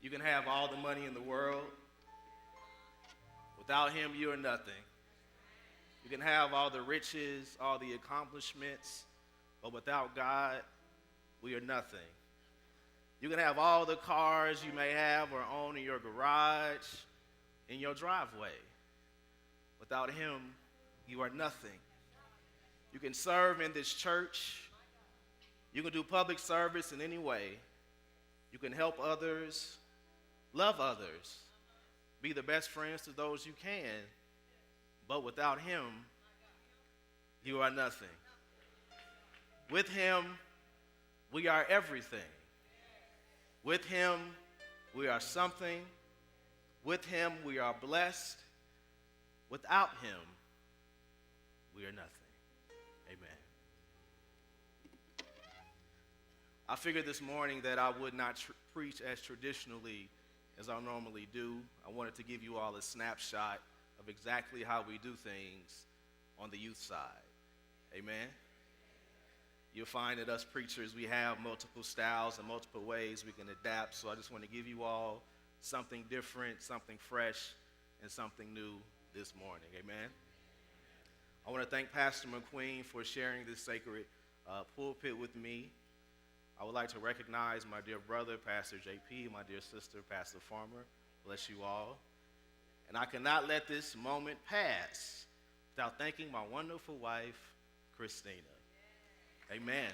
You can have all the money in the world. Without him, you are nothing. You can have all the riches, all the accomplishments, but without God, we are nothing. You can have all the cars you may have or own in your garage, in your driveway. Without him, you are nothing. You can serve in this church. You can do public service in any way. You can help others, love others, be the best friends to those you can. But without him, you are nothing. With him, we are everything. With him, we are something. With him, we are blessed. Without him, we are nothing. Amen. I figured this morning that I would not preach as traditionally as I normally do. I wanted to give you all a snapshot of exactly how we do things on the youth side. Amen. You'll find that us preachers, we have multiple styles and multiple ways we can adapt. So I just want to give you all something different, something fresh, and something new this morning. Amen. I want to thank Pastor McQueen for sharing this sacred pulpit with me. I would like to recognize my dear brother, Pastor JP, my dear sister, Pastor Farmer. Bless you all. And I cannot let this moment pass without thanking my wonderful wife, Christina. Amen.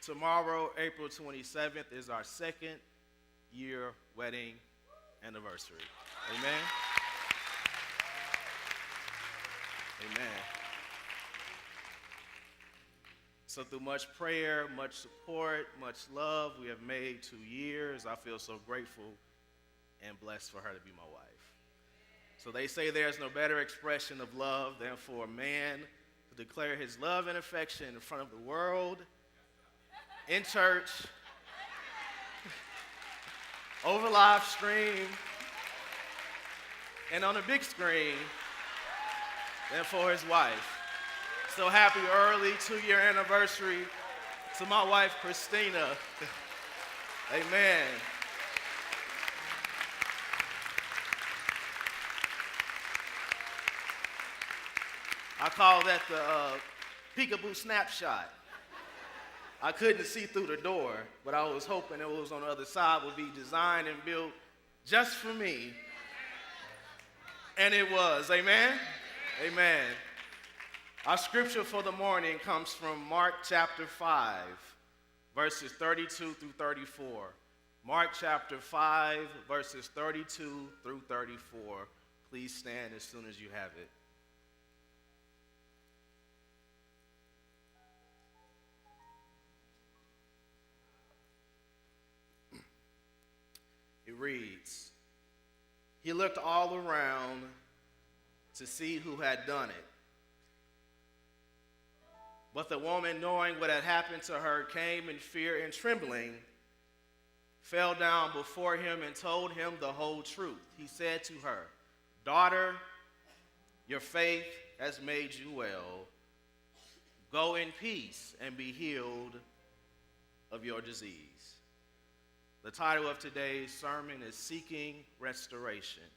Tomorrow, April 27th, is our second year wedding anniversary. Amen. Amen. So through much prayer, much support, much love, we have made 2 years. I feel so grateful and blessed for her to be my wife. So they say there's no better expression of love than for a man to declare his love and affection in front of the world, in church, over live stream, and on a big screen than for his wife. So happy early 2-year anniversary to my wife, Christina. Amen. I call that the peekaboo snapshot. I couldn't see through the door, but I was hoping it was on the other side would be designed and built just for me. And it was. Amen? Amen. Our scripture for the morning comes from Mark chapter 5, verses 32 through 34. Mark chapter 5, verses 32 through 34. Please stand as soon as you have it. It reads, "He looked all around to see who had done it. But the woman, knowing what had happened to her, came in fear and trembling, fell down before him and told him the whole truth. He said to her, 'Daughter, your faith has made you well. Go in peace and be healed of your disease.'" The title of today's sermon is Seeking Restoration.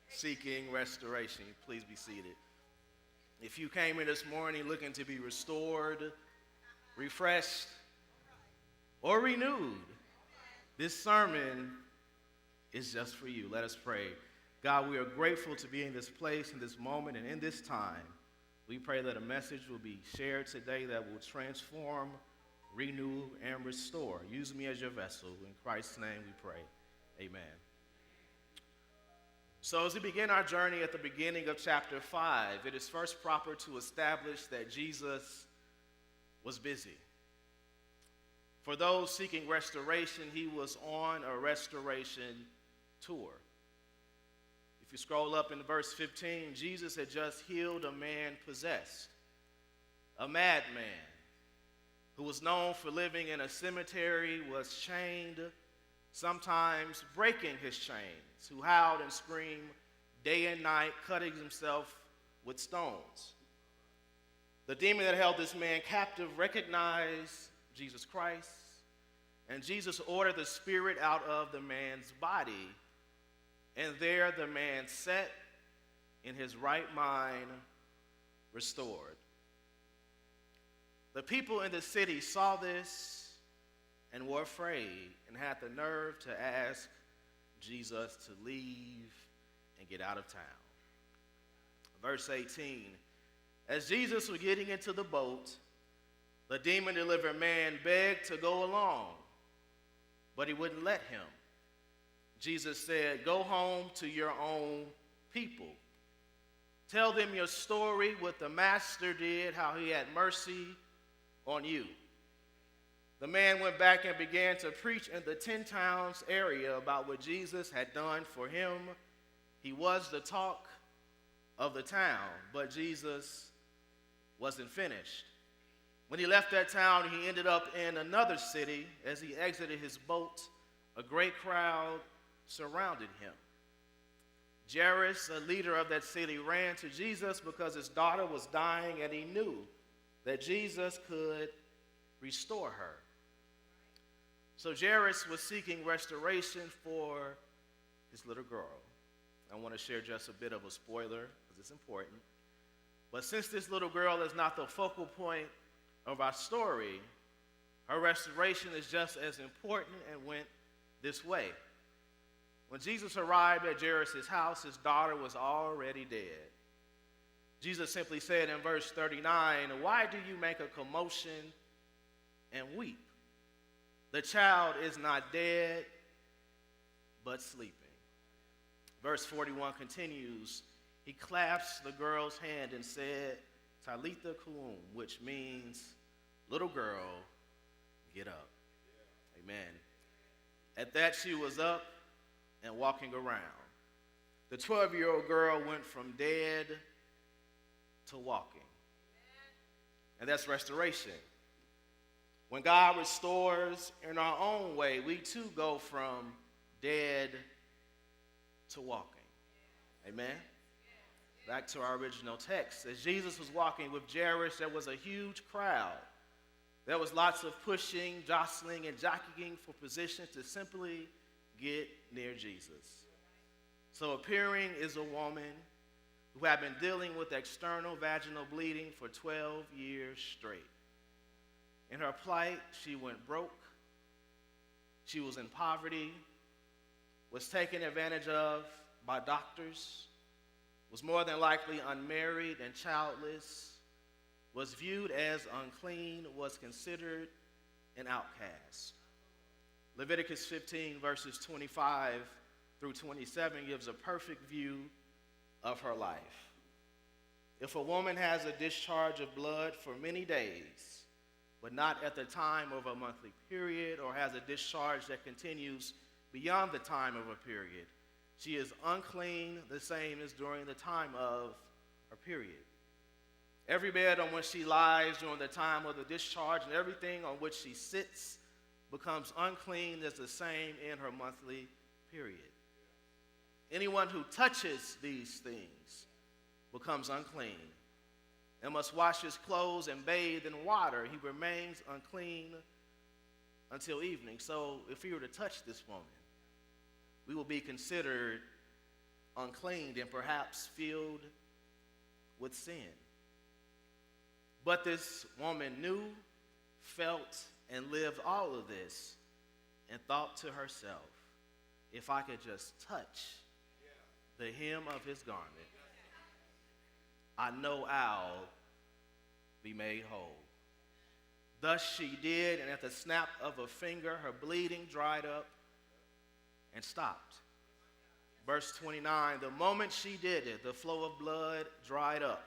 Seeking Restoration. Please be seated. If you came in this morning looking to be restored, refreshed, or renewed, this sermon is just for you. Let us pray. God, we are grateful to be in this place, in this moment, and in this time. We pray that a message will be shared today that will transform, renew, and restore. Use me as your vessel. In Christ's name we pray. Amen. So as we begin our journey at the beginning of chapter 5, it is first proper to establish that Jesus was busy. For those seeking restoration, he was on a restoration tour. If you scroll up in verse 15, Jesus had just healed a man possessed, a madman who was known for living in a cemetery, was chained, sometimes breaking his chains, who howled and screamed day and night, cutting himself with stones. The demon that held this man captive recognized Jesus Christ, and Jesus ordered the spirit out of the man's body, and there the man sat in his right mind, restored. The people in the city saw this and were afraid and had the nerve to ask Jesus to leave and get out of town. Verse 18, as Jesus was getting into the boat, the demon-delivered man begged to go along, but he wouldn't let him. Jesus said, go home to your own people. Tell them your story, what the master did, how he had mercy on you. The man went back and began to preach in the 10 towns area about what Jesus had done for him. He was the talk of the town, but Jesus wasn't finished. When he left that town, he ended up in another city. As he exited his boat, a great crowd surrounded him. Jairus, a leader of that city, ran to Jesus because his daughter was dying, and he knew that Jesus could restore her. So Jairus was seeking restoration for his little girl. I want to share just a bit of a spoiler because it's important. But since this little girl is not the focal point of our story, her restoration is just as important and went this way. When Jesus arrived at Jairus' house, his daughter was already dead. Jesus simply said in verse 39, why do you make a commotion and weep? The child is not dead, but sleeping. Verse 41 continues, he clasped the girl's hand and said, Talitha koum, which means, little girl, get up. Amen. At that she was up and walking around. The 12-year-old girl went from dead to walking. And that's restoration. When God restores in our own way, we too go from dead to walking. Amen? Back to our original text. As Jesus was walking with Jairus, there was a huge crowd. There was lots of pushing, jostling, and jockeying for position to simply get near Jesus. So appearing is a woman who had been dealing with external vaginal bleeding for 12 years straight. In her plight, she went broke. She was in poverty, was taken advantage of by doctors, was more than likely unmarried and childless, was viewed as unclean, was considered an outcast. Leviticus 15, verses 25 through 27 gives a perfect view of her life. If a woman has a discharge of blood for many days, but not at the time of a monthly period, or has a discharge that continues beyond the time of a period, she is unclean, the same as during the time of her period. Every bed on which she lies during the time of the discharge and everything on which she sits becomes unclean as the same in her monthly period. Anyone who touches these things becomes unclean and must wash his clothes and bathe in water. He remains unclean until evening. So if we were to touch this woman, we will be considered unclean and perhaps filled with sin. But this woman knew, felt, and lived all of this and thought to herself, if I could just touch the hem of his garment, I know I'll be made whole. Thus she did, and at the snap of a finger, her bleeding dried up and stopped. Verse 29, the moment she did it, the flow of blood dried up.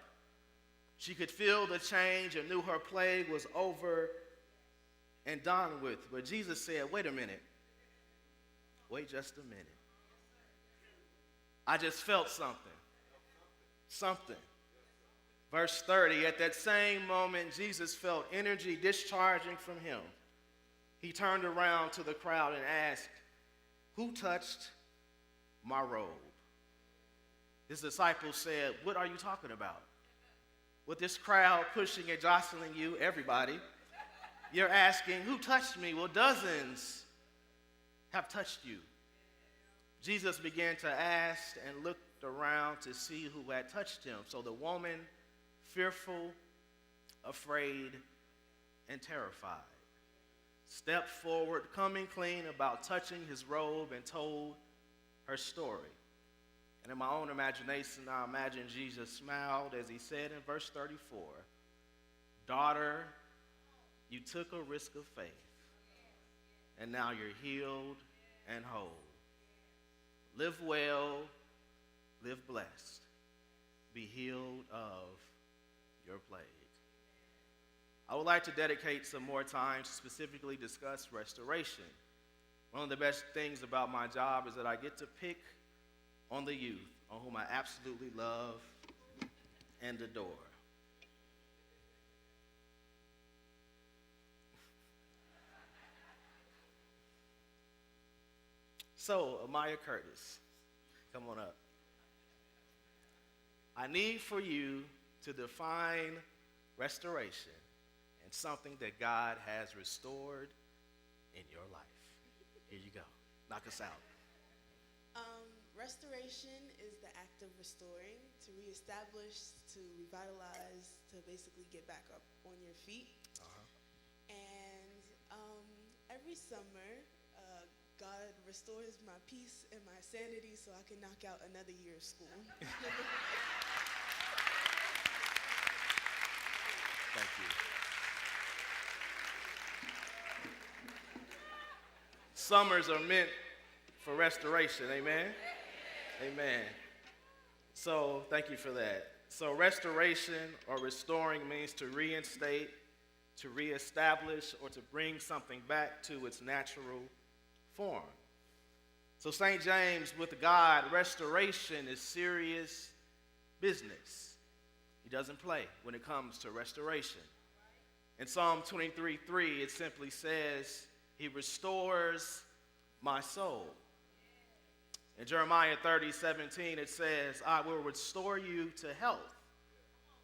She could feel the change and knew her plague was over and done with. But Jesus said, wait a minute. Wait just a minute. I just felt something. Something. Verse 30, at that same moment, Jesus felt energy discharging from him. He turned around to the crowd and asked, who touched my robe? His disciples said, what are you talking about? with this crowd pushing and jostling you, everybody, you're asking, who touched me? Well, dozens have touched you. Jesus began to ask and looked around to see who had touched him. So the woman, fearful, afraid, and terrified, stepped forward, coming clean about touching his robe, and told her story. And in my own imagination, I imagine Jesus smiled as he said in verse 34, "Daughter, you took a risk of faith, and now you're healed and whole. Live well, live blessed, be healed of your plague." I would like to dedicate some more time to specifically discuss restoration. One of the best things about my job is that I get to pick on the youth, on whom I absolutely love and adore. So, Amaya Curtis, come on up. I need for you to define restoration and something that God has restored in your life. Here you go. Knock us out. Restoration is the act of restoring, to reestablish, to revitalize, to basically get back up on your feet. And every summer, God restores my peace and my sanity so I can knock out another year of school. Thank you. Summers are meant for restoration, amen? Amen. So, thank you for that. So, restoration or restoring means to reinstate, to reestablish, or to bring something back to its natural form. So, St. James, with God, restoration is serious business. He doesn't play when it comes to restoration. In Psalm 23:3, it simply says, "He restores my soul." In Jeremiah 30:17, it says, "I will restore you to health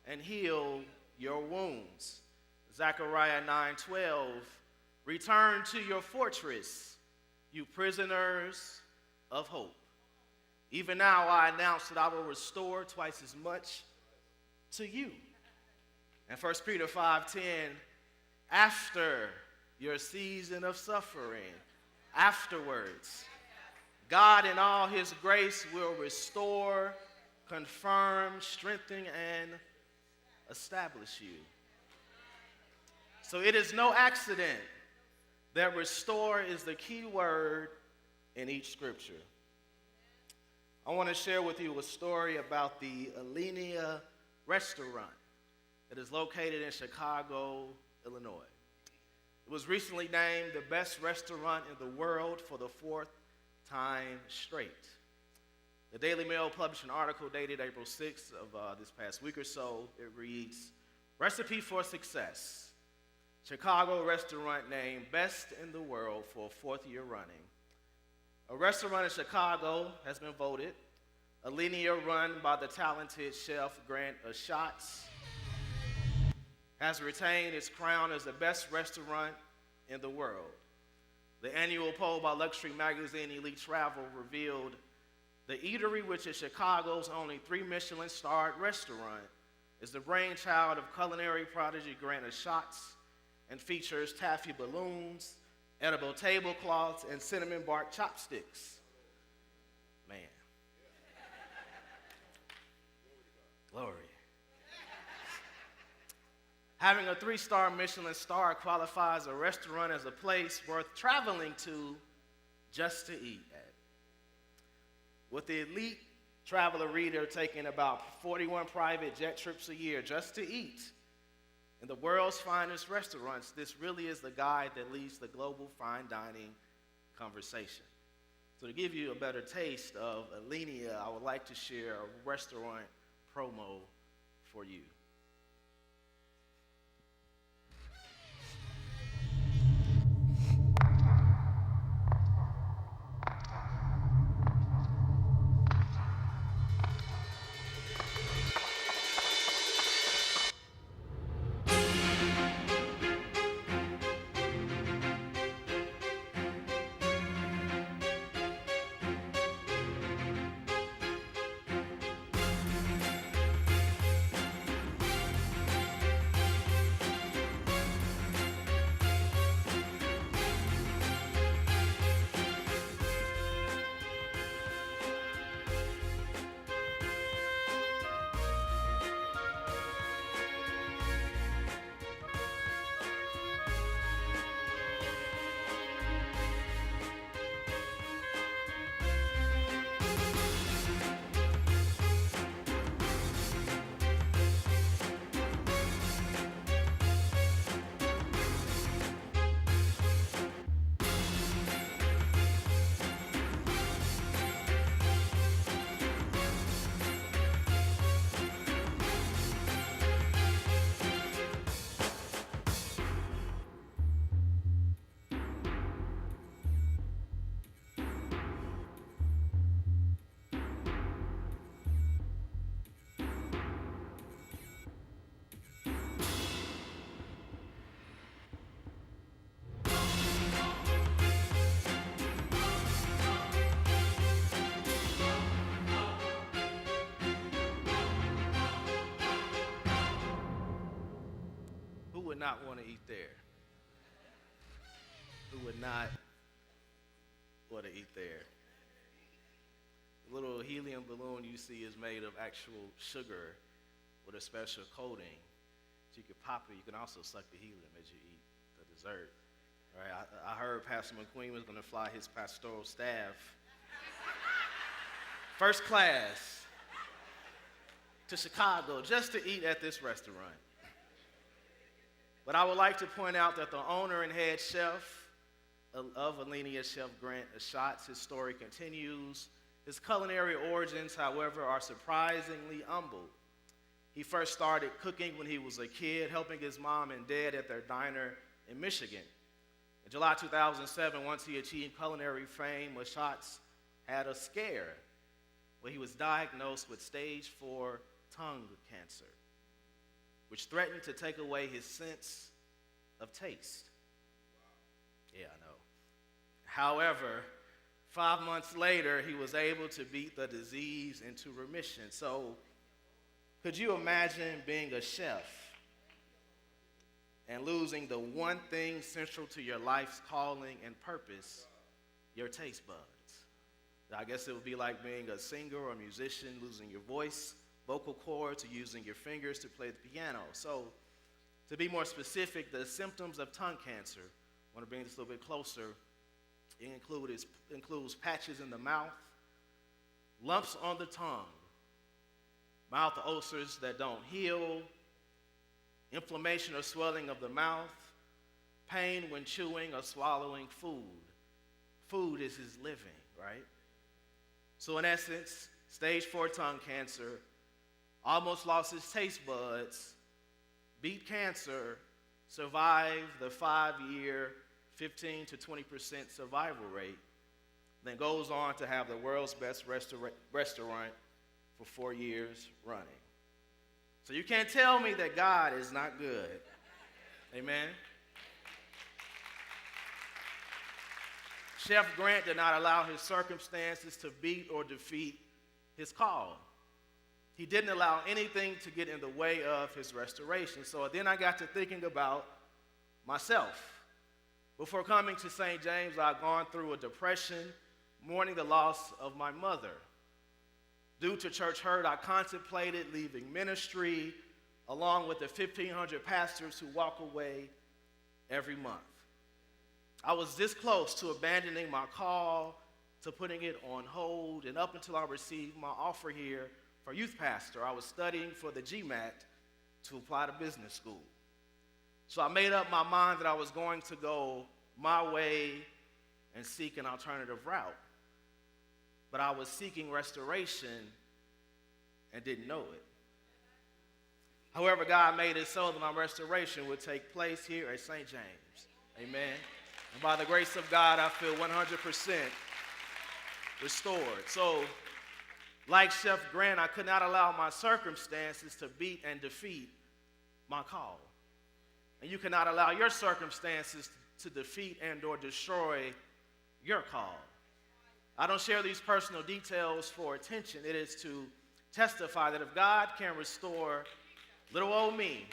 and heal your wounds." Zechariah 9:12, "Return to your fortress, you prisoners of hope. Even now I announce that I will restore twice as much to you." And 1 Peter 5:10, "After your season of suffering, afterwards, God in all his grace will restore, confirm, strengthen, and establish you." So it is no accident that restore is the key word in each scripture. I want to share with you a story about the Alinea restaurant that is located in Chicago, Illinois. It was recently named the best restaurant in the world for the 4th time straight. The Daily Mail published an article dated April 6th of this past week or so. It reads, "Recipe for Success. Chicago restaurant named best in the world for a 4th year running." A restaurant in Chicago has been voted. Alinea, run by the talented chef Grant Schatz, has retained its crown as the best restaurant in the world. The annual poll by luxury magazine Elite Travel revealed the eatery, which is Chicago's only 3 Michelin-starred restaurant, is the brainchild of culinary prodigy Grant Schatz and features taffy balloons, edible tablecloths, and cinnamon bark chopsticks. Man. Glory. Having a 3-star Michelin star qualifies a restaurant as a place worth traveling to just to eat at. With the elite traveler reader taking about 41 private jet trips a year just to eat in the world's finest restaurants, this really is the guide that leads the global fine dining conversation. So to give you a better taste of Alinea, I would like to share a restaurant promo for you. there? Who would not want to eat there? The little helium balloon you see is made of actual sugar with a special coating. So you can pop it. You can also suck the helium as you eat the dessert. All right, I heard Pastor McQueen was going to fly his pastoral staff first class to Chicago just to eat at this restaurant. But I would like to point out that the owner and head chef of Alinea, Chef Grant Schatz, his story continues. His culinary origins, however, are surprisingly humble. He first started cooking when he was a kid, helping his mom and dad at their diner in Michigan. In July 2007, once he achieved culinary fame, Schatz had a scare where he was diagnosed with stage 4 tongue cancer, which threatened to take away his sense of taste. Yeah, I know. However, 5 months later, he was able to beat the disease into remission. So, could you imagine being a chef and losing the one thing central to your life's calling and purpose, your taste buds? I guess it would be like being a singer or a musician, losing your voice, vocal cords, or using your fingers to play the piano. So, to be more specific, the symptoms of tongue cancer, I want to bring this a little bit closer. It includes patches in the mouth, lumps on the tongue, mouth ulcers that don't heal, inflammation or swelling of the mouth, pain when chewing or swallowing food. Food is his living, right? So in essence, stage 4 tongue cancer, almost lost his taste buds, beat cancer, survived the 5-year, 15 to 20% survival rate, then goes on to have the world's best restaurant for 4 years running. So you can't tell me that God is not good. Amen? Chef Grant did not allow his circumstances to beat or defeat his call. He didn't allow anything to get in the way of his restoration. So then I got to thinking about myself. Before coming to St. James, I'd gone through a depression, mourning the loss of my mother. Due to church hurt, I contemplated leaving ministry along with the 1,500 pastors who walk away every month. I was this close to abandoning my call, to putting it on hold, and up until I received my offer here for youth pastor, I was studying for the GMAT to apply to business school. So I made up my mind that I was going to go my way and seek an alternative route. But I was seeking restoration and didn't know it. However, God made it so that my restoration would take place here at St. James. Amen. And by the grace of God, I feel 100% restored. So, like Chef Grant, I could not allow my circumstances to beat and defeat my call. And you cannot allow your circumstances to defeat and or destroy your call. I don't share these personal details for attention. It is to testify that if God can restore little old me,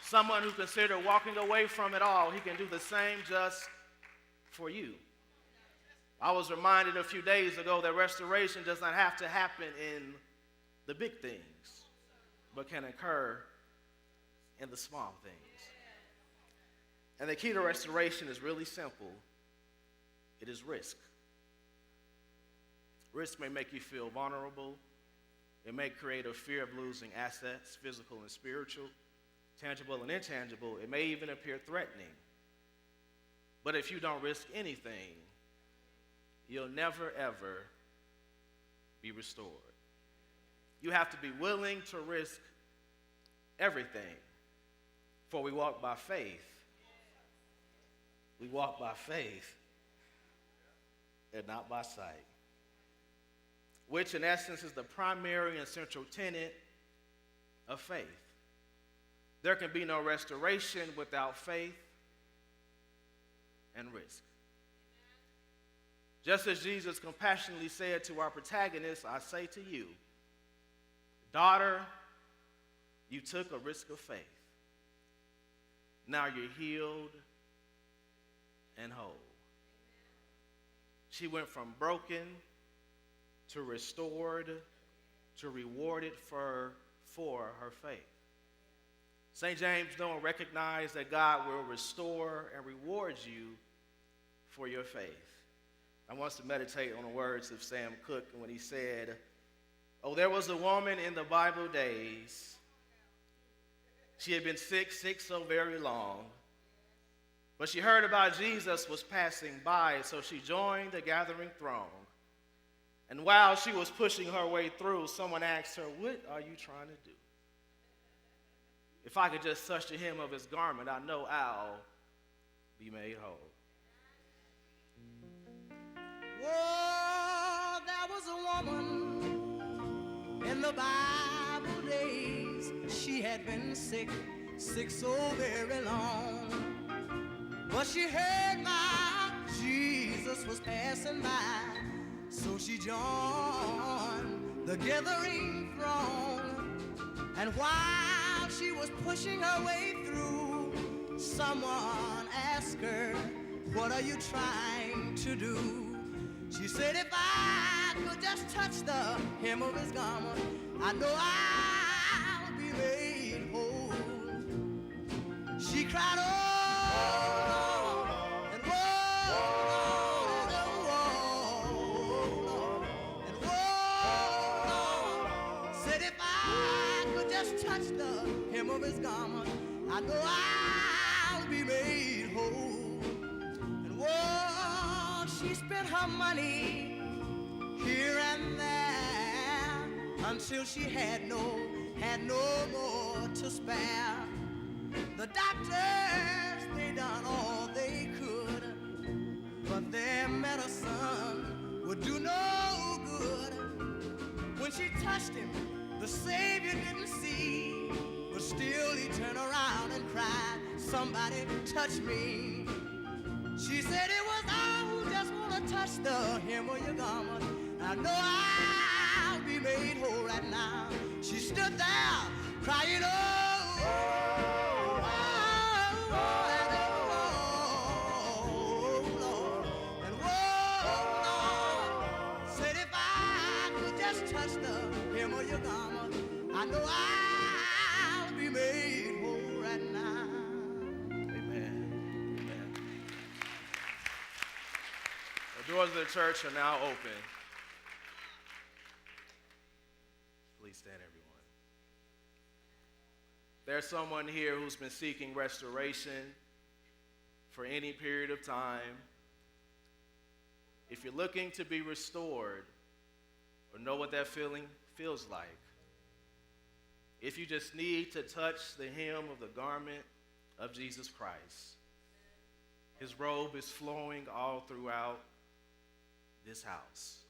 someone who considered walking away from it all, he can do the same just for you. I was reminded a few days ago that restoration does not have to happen in the big things, but can occur in the small things. And the key to restoration is really simple. It is risk. Risk may make you feel vulnerable. It may create a fear of losing assets, physical and spiritual, tangible and intangible. It may even appear threatening. But if you don't risk anything, you'll never, ever be restored. You have to be willing to risk everything. For we walk by faith. We walk by faith and not by sight. Which in essence is the primary and central tenet of faith. There can be no restoration without faith and risk. Just as Jesus compassionately said to our protagonist, I say to you, daughter, you took a risk of faith. Now you're healed and whole. She went from broken to restored to rewarded for her faith. St. James don't recognize that God will restore and reward you for your faith. I want us to meditate on the words of Sam Cooke when he said, "Oh, there was a woman in the Bible days. She had been sick so very long. But she heard about Jesus was passing by, so she joined the gathering throng. And while she was pushing her way through, someone asked her, 'What are you trying to do?' 'If I could just touch the hem of his garment, I know I'll be made whole.'" Oh, there was a woman in the Bible days. She had been sick so very long. But she heard my Jesus was passing by, so she joined the gathering throng. And while she was pushing her way through, someone asked her, "What are you trying to do?" She said, "If I could just touch the hem of his garment, I know I'll be made whole." She cried, "Oh, Lord, and oh, Lord, and oh, Lord, and oh, Lord." Said, "If I could just touch the hem of his garment, I know I'll be made whole." And whoa, she spent her money here and there until she had no more to spare. The doctors, they done all they could, but their medicine would do no good. When she touched him, the Savior didn't see, but still he turned around and cried, "Somebody touch me." She said, "It was I who just want to touch the hem of your garment. I know I'll be made whole right now." She stood there crying, "Oh, oh, oh, and oh, Lord, and oh, Lord." Said, "If I could just touch the hem of your garment, I know I'll be made whole right now." The doors of the church are now open. Please stand, everyone. There's someone here who's been seeking restoration for any period of time. If you're looking to be restored or know what that feeling feels like, if you just need to touch the hem of the garment of Jesus Christ, his robe is flowing all throughout this house.